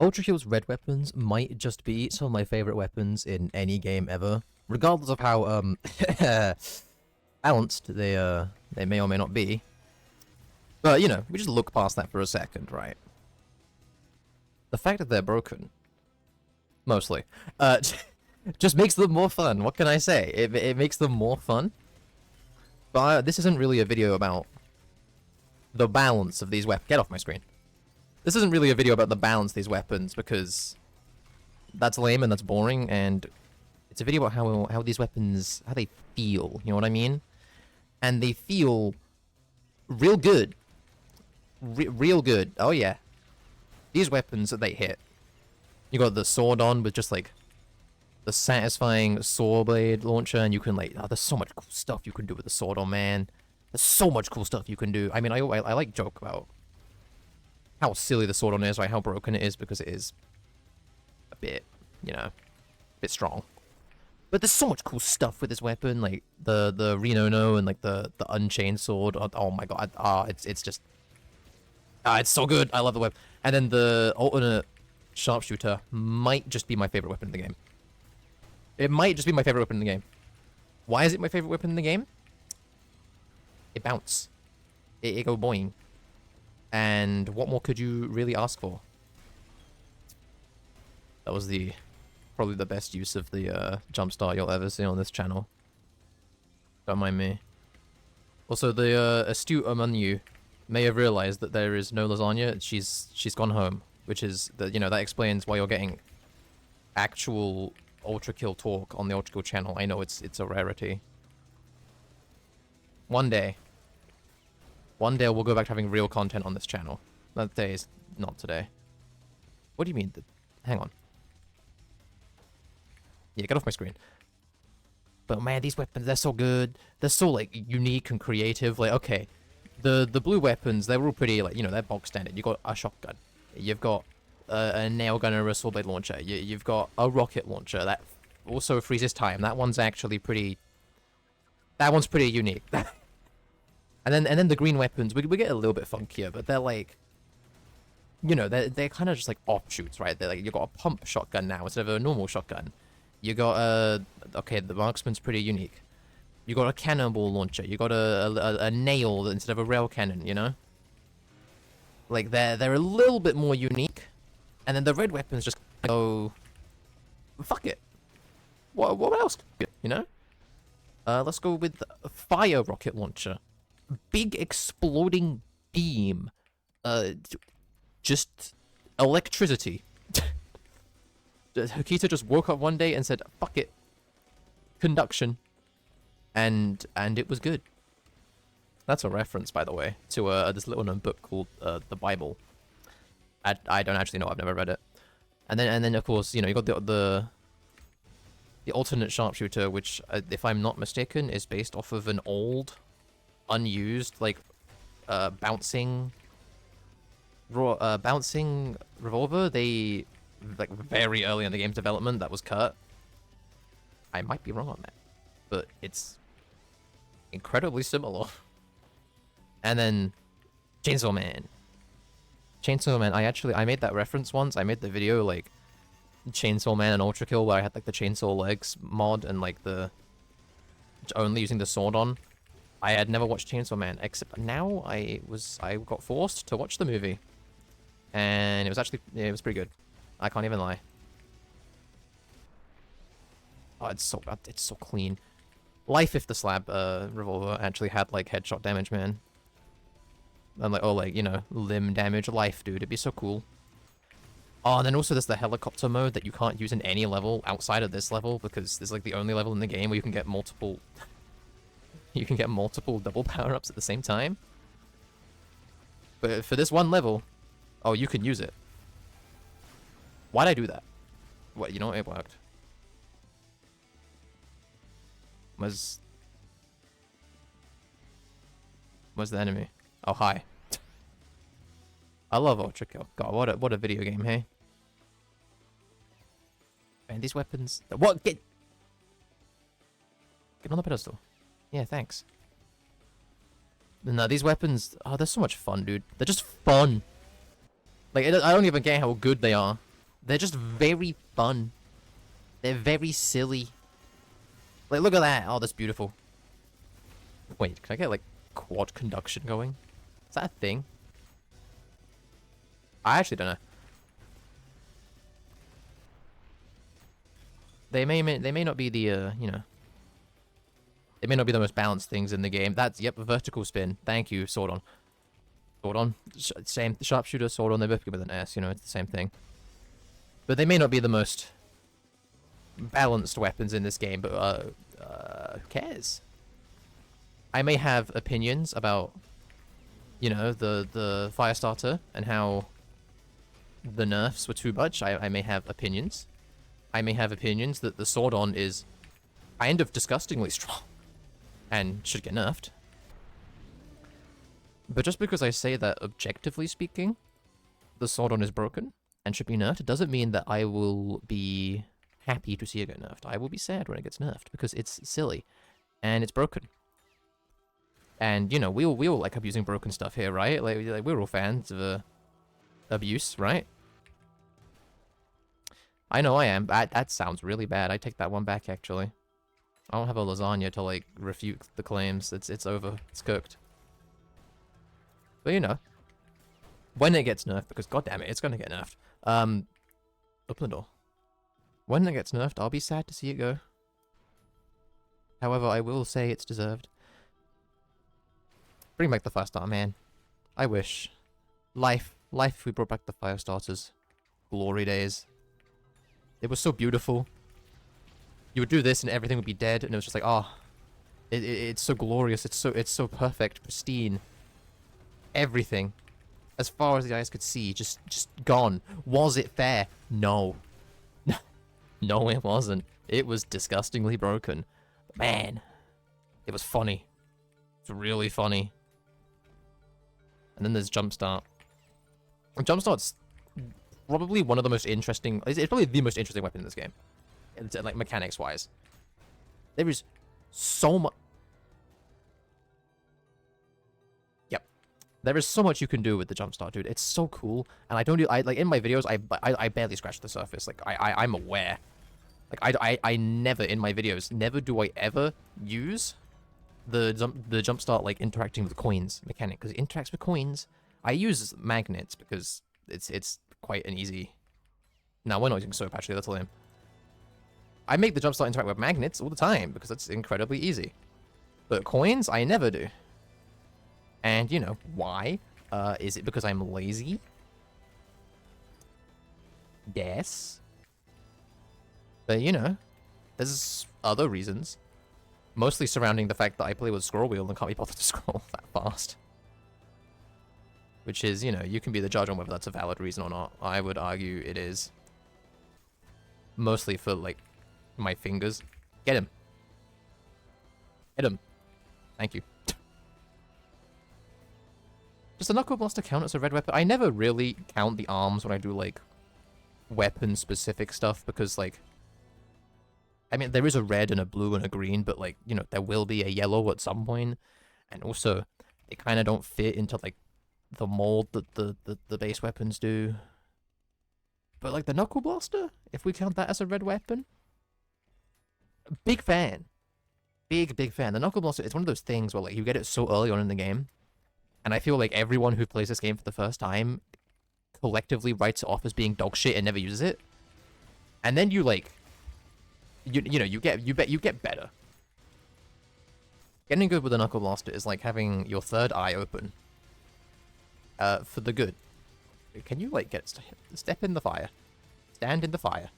Ultrakill's red weapons might just be some of my favorite weapons in any game ever, regardless of how balanced they may or may not be. But you know, we just look past that for a second, right? The fact that they're broken, mostly, just makes them more fun. What can I say? It makes them more fun. But this isn't really a video about the balance of these weapons. Get off my screen. This isn't really a video about the balance of these weapons, because that's lame and that's boring, and it's a video about how these weapons, how they feel, you know what I mean? And they feel real good. Real good. Oh yeah. These weapons, they hit. You got the sword on with just like the satisfying saw blade launcher, and you can like, oh, there's so much cool stuff you can do with the sword on, man. There's so much cool stuff you can do. I mean, I like joke about how silly the sword on is, right? How broken it is, because it is a bit, you know, a bit strong. But there's so much cool stuff with this weapon, like the Reno and like the unchained sword. Oh my god, it's just, it's so good. I love the weapon. And then the alternate sharpshooter might just be my favorite weapon in the game. It might just be my favorite weapon in the game. Why is it my favorite weapon in the game? It bounce. It go boing. And what more could you really ask for? That was probably the best use of the jump start you'll ever see on this channel. Don't mind me. Also, the astute among you may have realized that there is no lasagna. She's gone home, which is that, you know, that explains why you're getting actual Ultrakill talk on the Ultrakill channel. I know it's a rarity. One day we'll go back to having real content on this channel. That day is not today. What do you mean? Hang on. Yeah, get off my screen. But man, these weapons, they're so good. They're so, like, unique and creative. Like, okay, the blue weapons, they're all pretty, like, you know, they're bog standard. You got a shotgun. You've got a nail gun or a sword blade launcher. You've got a rocket launcher that also freezes time. That one's actually pretty... That one's pretty unique. And then the green weapons, we get a little bit funkier, but they're like, you know, they're kind of just like offshoots, right? They're like, you got a pump shotgun now instead of a normal shotgun. You got okay, the marksman's pretty unique. You got a cannonball launcher. You got a nail instead of a rail cannon, you know? Like, they're a little bit more unique. And then the red weapons just go, fuck it. What else, you know? Let's go with a fire rocket launcher. Big exploding beam. Just electricity. Hikita just woke up one day and said, fuck it. Conduction. And it was good. That's a reference, by the way, to this little known book called the Bible. I don't actually know, I've never read it. And then of course, you know, you got the alternate sharpshooter, which, if I'm not mistaken, is based off of an old, unused, like, bouncing revolver. They, like, very early in the game's development, that was cut. I might be wrong on that, but it's incredibly similar. And then Chainsaw Man. I made that reference once. I made the video, like, Chainsaw Man and Ultrakill, where I had, like, the chainsaw legs mod and, like, the only using the sword on. I had never watched Chainsaw Man, except now I got forced to watch the movie. And it was pretty good. I can't even lie. Oh, it's so clean. Life if the slab revolver actually had, like, headshot damage, man. And, like, oh, like, you know, limb damage. Life, dude, it'd be so cool. Oh, and then also there's the helicopter mode that you can't use in any level outside of this level, because this is, like, the only level in the game where you can get multiple... you can get multiple double power-ups at the same time. But for this one level, oh, you can use it. Why'd I do that? What, you know, it worked. Where's the enemy? Oh, hi. I love Ultrakill. God, what a video game, hey? Man, these weapons... What? Get on the pedestal. Yeah, thanks. No, these weapons... Oh, they're so much fun, dude. They're just fun. Like, I don't even get how good they are. They're just very fun. They're very silly. Like, look at that. Oh, that's beautiful. Wait, can I get, like, quad conduction going? Is that a thing? I actually don't know. They may not be the, you know... They may not be the most balanced things in the game. That's, yep, vertical spin. Thank you, Sword on. Same, sharpshooter, Sword on, they both begin with an S, you know, it's the same thing. But they may not be the most balanced weapons in this game, but, who cares? I may have opinions about, you know, the Firestarter and how the nerfs were too much. I may have opinions. I may have opinions that the Sword on is kind of disgustingly strong and should get nerfed. But just because I say that objectively speaking, the Sword on is broken and should be nerfed, it doesn't mean that I will be happy to see it get nerfed. I will be sad when it gets nerfed because it's silly and it's broken. And, you know, we all like abusing broken stuff here, right? Like we're all fans of abuse, right? I know I am. That sounds really bad. I take that one back, actually. I don't have a lasagna to, like, refute the claims. It's over. It's cooked. But, you know. When it gets nerfed, because goddammit, it's gonna get nerfed. Open the door. When it gets nerfed, I'll be sad to see it go. However, I will say it's deserved. Bring back the Firestarter, man. I wish. Life if we brought back the Firestarters. Glory days. It was so beautiful. You would do this and everything would be dead, and it was just like, oh, it's so glorious. It's so perfect, pristine. Everything, as far as the eyes could see, just gone. Was it fair? No. No, it wasn't. It was disgustingly broken. But man, it was funny. It's really funny. And then there's Jumpstart. Jumpstart's probably one of the most interesting... It's probably the most interesting weapon in this game. It's, like, mechanics-wise. There is so much... Yep. There is so much you can do with the Jumpstart, dude. It's so cool. And I don't do... like, in my videos, I barely scratch the surface. Like, I'm aware. Like, I never, in my videos, never do I ever use the Jumpstart, like, interacting with coins mechanic. Because it interacts with coins. I use magnets because it's quite an easy... No, we're not using soap, actually. That's lame. I make the Jumpstart interact with magnets all the time because it's incredibly easy. But coins, I never do. And, you know, why? Is it because I'm lazy? Yes. But, you know, there's other reasons. Mostly surrounding the fact that I play with scroll wheel and can't be bothered to scroll that fast. Which is, you know, you can be the judge on whether that's a valid reason or not. I would argue it is. Mostly for, like, my fingers. Get him. Hit him. Thank you. Does the Knuckle Blaster count as a red weapon? I never really count the arms when I do, like, weapon-specific stuff, because, like... I mean, there is a red and a blue and a green, but, like, you know, there will be a yellow at some point. And also, they kind of don't fit into, like, the mold that the base weapons do. But, like, the Knuckle Blaster, if we count that as a red weapon... Big fan. Big fan. The Knuckle Blaster, it's one of those things where, like, you get it so early on in the game, and I feel like everyone who plays this game for the first time collectively writes it off as being dog shit and never uses it. And then you, like... You know, you get better. Getting good with a Knuckle Blaster is like having your third eye open. For the good. Can you, like, step in the fire? Stand in the fire.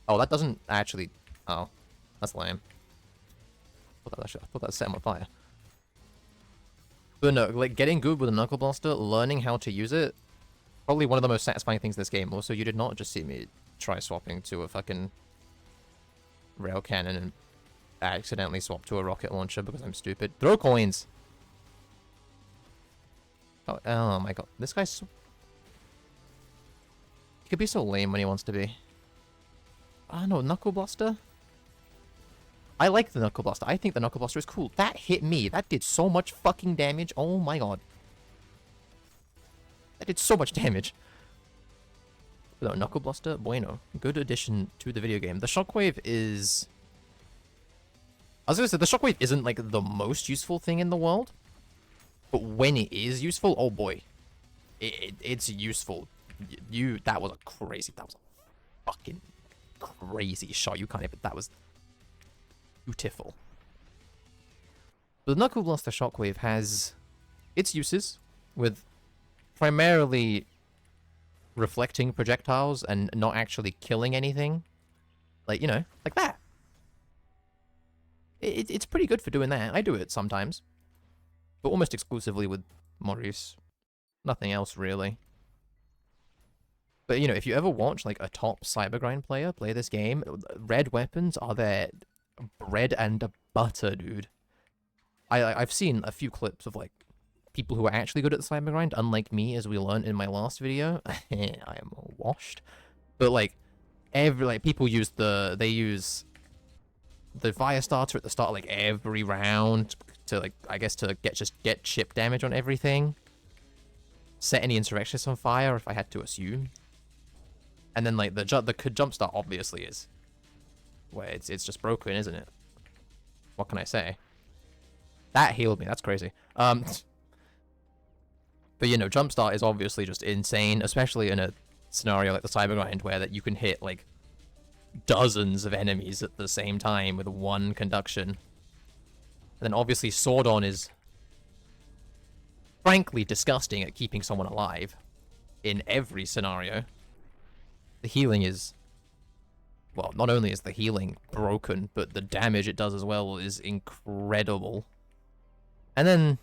Oh, that doesn't actually... Oh, that's lame. I thought that set him on fire. But no, like, getting good with a Knuckle Blaster, learning how to use it, probably one of the most satisfying things in this game. Also, you did not just see me try swapping to a fucking rail cannon and accidentally swap to a rocket launcher because I'm stupid. Throw coins! Oh my god. This guy's so... He could be so lame when he wants to be. I don't know, Knuckle Blaster? I like the Knuckle Blaster. I think the Knuckle Blaster is cool. That hit me. That did so much fucking damage. Oh my god. That did so much damage. But no, Knuckle Blaster, bueno. Good addition to the video game. The Shockwave is... I was gonna say, the Shockwave isn't, like, the most useful thing in the world. But when it is useful, oh boy. It's useful. That was a fucking crazy shot. You can't even, that was beautiful. But the Knuckle Blaster Shockwave has its uses, with primarily reflecting projectiles and not actually killing anything. Like, you know, like that. It's pretty good for doing that. I do it sometimes. But almost exclusively with Maurice. Nothing else, really. But, you know, if you ever watch, like, a top cybergrind player play this game, red weapons are their bread and butter, dude. I've seen a few clips of, like, people who are actually good at the cybergrind, unlike me, as we learned in my last video. I am washed. But, like, people use they use the fire starter at the start of, like, every round to, like, I guess to get chip damage on everything. Set any insurrectionists on fire, if I had to assume. And then, like, the jump start obviously is... Well, it's just broken, isn't it? What can I say? That healed me, that's crazy. But, you know, jump start is obviously just insane, especially in a scenario like the cybergrind, where that you can hit, like, dozens of enemies at the same time with one conduction. And then obviously Sword On is frankly disgusting at keeping someone alive in every scenario. The healing is... Well, not only is the healing broken, but the damage it does as well is incredible. And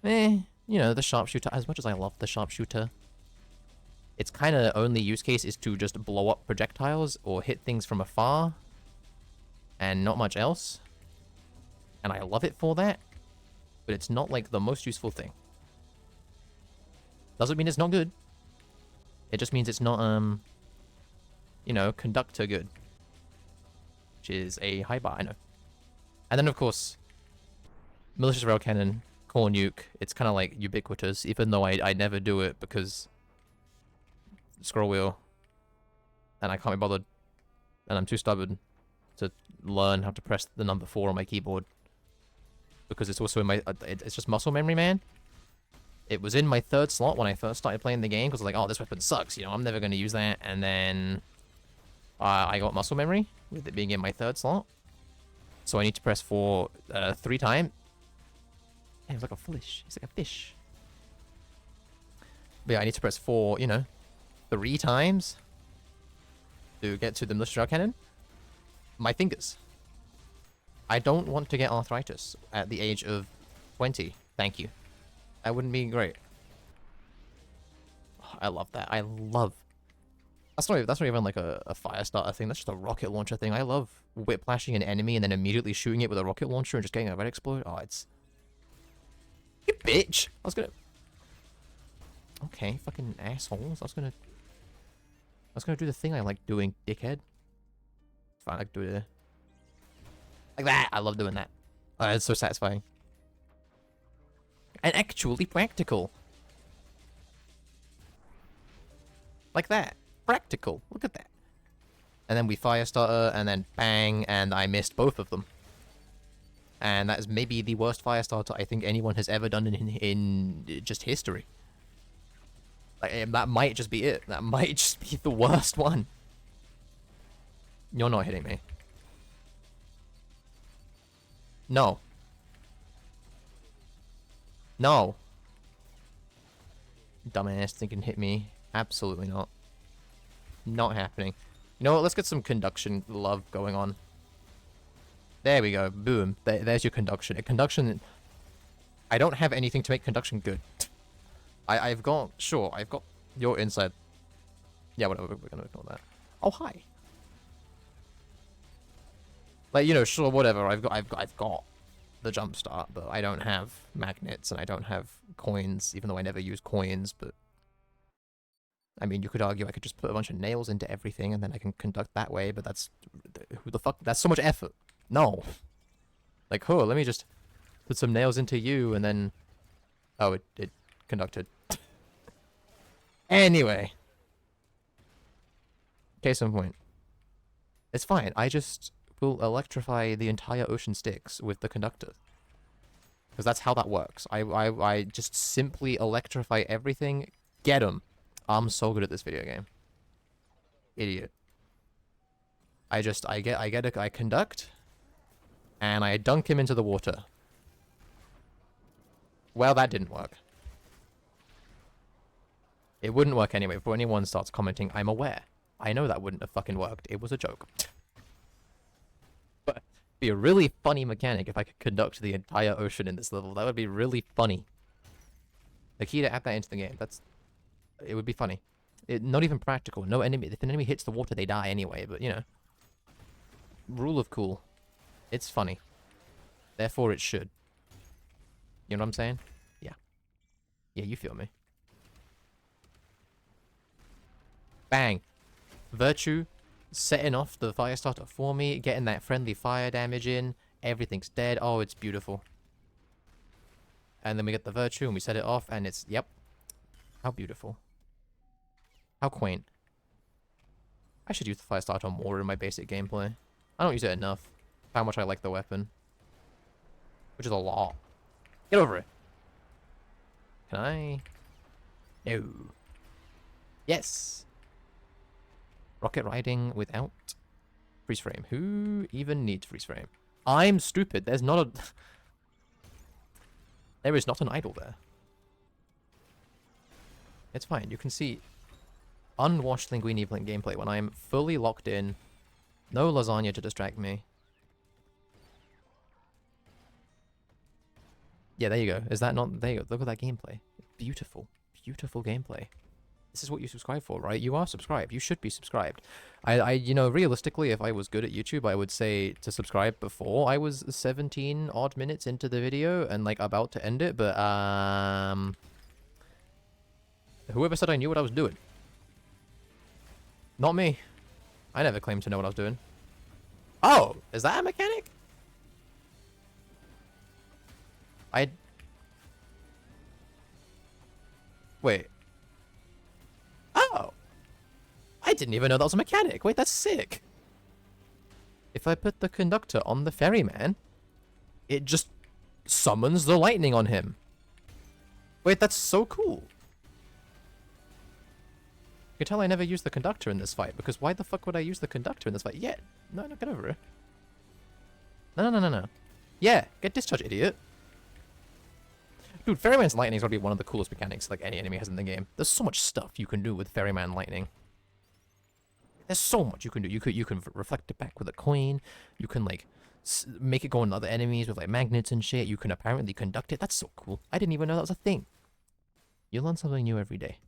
then... you know, the sharpshooter, as much as I love the sharpshooter, its kind of only use case is to just blow up projectiles or hit things from afar, and not much else. And I love it for that, but it's not, like, the most useful thing. Doesn't mean it's not good. It just means it's not, you know, conductor good. Which is a high bar, I know. And then, of course, malicious rail cannon, core nuke, it's kind of, like, ubiquitous, even though I never do it because... Scroll wheel. And I can't be bothered. And I'm too stubborn to learn how to press the number 4 on my keyboard. Because it's also in my... it's just muscle memory, man. It was in my 3rd slot when I first started playing the game, because I was like, oh, this weapon sucks, you know, I'm never going to use that. And then I got muscle memory, with it being in my 3rd slot. So I need to press 4 3 times. Yeah, he's like a fish. He's like a fish. But yeah, I need to press 4, you know, 3 times to get to the malicious rail cannon. My fingers. I don't want to get arthritis at the age of 20. Thank you. That wouldn't be great. Oh, I love that. I love... That's not even like a fire starter thing. That's just a rocket launcher thing. I love whiplashing an enemy and then immediately shooting it with a rocket launcher and just getting a red explode. Oh, it's... You bitch! I was gonna... Okay, fucking assholes. I was gonna do the thing I like doing, dickhead. Fine, I can do it. Like that! I love doing that. It's so satisfying. And actually practical. Like that. Practical. Look at that. And then we fire starter, and then bang, and I missed both of them. And that is maybe the worst fire starter I think anyone has ever done in just history. Like, that might just be it. That might just be the worst one. You're not hitting me. No. No. Dumbass thinking hit me. Absolutely not. Not happening. You know what? Let's get some conduction love going on. There we go. Boom. There's your conduction. Conduction... I don't have anything to make conduction good. I've got... Sure, I've got your inside. Yeah, whatever. We're gonna ignore that. Oh, hi. Like, you know, sure, whatever. I've got the jump start, but I don't have magnets and I don't have coins, even though I never use coins, but... I mean, you could argue I could just put a bunch of nails into everything and then I can conduct that way, but that's... Who the fuck? That's so much effort. No. Like, oh, let me just put some nails into you and then... Oh, it conducted. Anyway. Case in point. It's fine. I just will electrify the entire ocean Styx with the conductor. Because that's how that works. I just simply electrify everything. Get 'em. I'm so good at this video game. Idiot. I conduct, and I dunk him into the water. Well, that didn't work. It wouldn't work anyway. Before anyone starts commenting, I'm aware. I know that wouldn't have fucking worked. It was a joke. But it'd be a really funny mechanic if I could conduct the entire ocean in this level. That would be really funny. The key to add that into the game. It would be funny. Not even practical. No enemy. If an enemy hits the water, they die anyway. But, you know. Rule of cool. It's funny. Therefore, it should. You know what I'm saying? Yeah. Yeah, you feel me. Bang. Virtue. Setting off the fire starter for me. Getting that friendly fire damage in. Everything's dead. Oh, it's beautiful. And then we get the virtue and we set it off and it's... Yep. How beautiful. How quaint. I should use the fire starter more in my basic gameplay. I don't use it enough. How much I like the weapon. Which is a lot. Get over it. Can I? No. Yes. Rocket riding without freeze frame. Who even needs freeze frame? I'm stupid. There's not a... There is not an idol there. It's fine. You can see unwashed linguini playing gameplay when I'm fully locked in. No lasagna to distract me. Yeah, there you go. Is that not... There you go. Look at that gameplay. Beautiful. Beautiful gameplay. This is what you subscribe for, right? You are subscribed. You should be subscribed. You know, realistically, if I was good at YouTube, I would say to subscribe before I was 17 odd minutes into the video and, like, about to end it, but, whoever said I knew what I was doing? Not me. I never claimed to know what I was doing. Oh! Is that a mechanic? Wait. Oh! I didn't even know that was a mechanic. Wait, that's sick. If I put the conductor on the ferryman, it just summons the lightning on him. Wait, that's so cool. You can tell I never used the conductor in this fight, because why the fuck would I use the conductor in this fight? Yeah. No, get over it. No. Yeah, get discharged, idiot. Dude, Ferryman's lightning is going to be one of the coolest mechanics like any enemy has in the game. There's so much stuff you can do with Ferryman lightning. There's so much you can do. You can reflect it back with a coin. You can, like, make it go on other enemies with, like, magnets and shit. You can apparently conduct it. That's so cool. I didn't even know that was a thing. You learn something new every day.